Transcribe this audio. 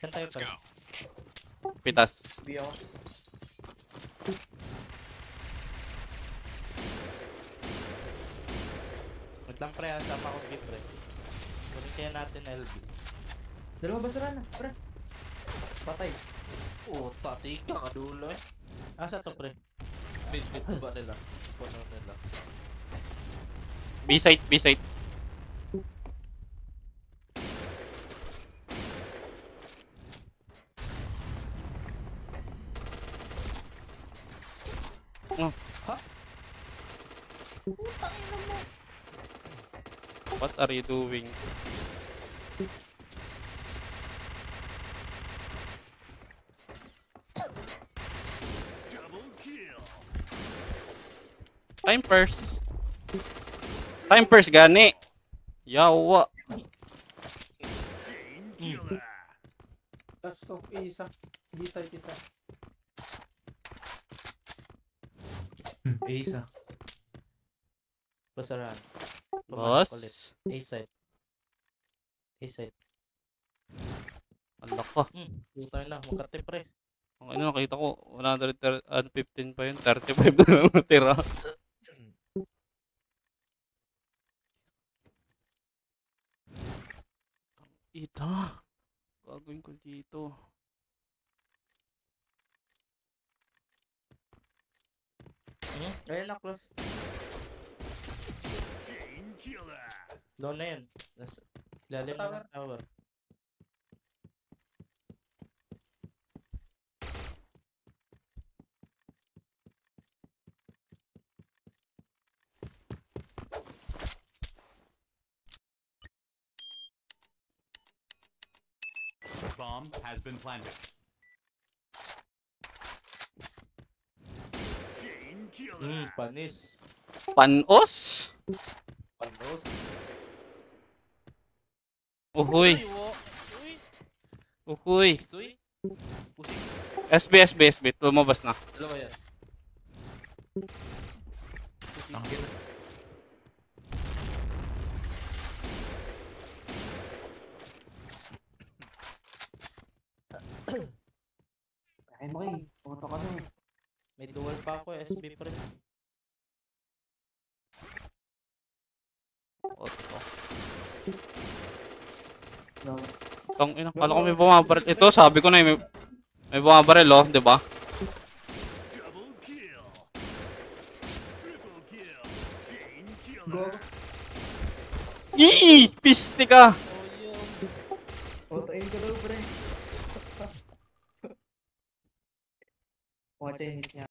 Saan tayo pa? Pitas. B ako. Wait lang pre, ang tama ko B pre. Kunin kaya natin LB. Dalawa basura na, pre. Patay. Oh, tati ka kadulo eh. Asa to pre? Mid ba nila? Spawn out nila. B-site, B-site. Oh. Ha? What are you doing? Time first. Time first gani. Yawa. Last of isa. B-side isa. Isa. Basurahan. Boss. Pumasok ulit. A-side. A-side. Ang laka. Puta na, Makati pre. Ang ano nakita ko 115 pa yun. 35 na lang natira. Ita. Gagawin ko dito. Ayun na, close. Doon na yun. Lalim na ng tower. Bomb has been planted. Panis. Panos. Panos. Uhuy. Uy! Uhuy. Suy! SB, SB, SB. Lumabas na. Dalawa yan. Tangin na. Ay mo kayo. Pumunta ka na. May dual pa ako, SB pre. Otto. No. Tang ina, kala ko may bumabaril. Ito, sabi ko na may bumabaril, oh, 'di ba? Go. Yee! Piste ka. Auto-aim ka daw, pre. Mga Chinese niya.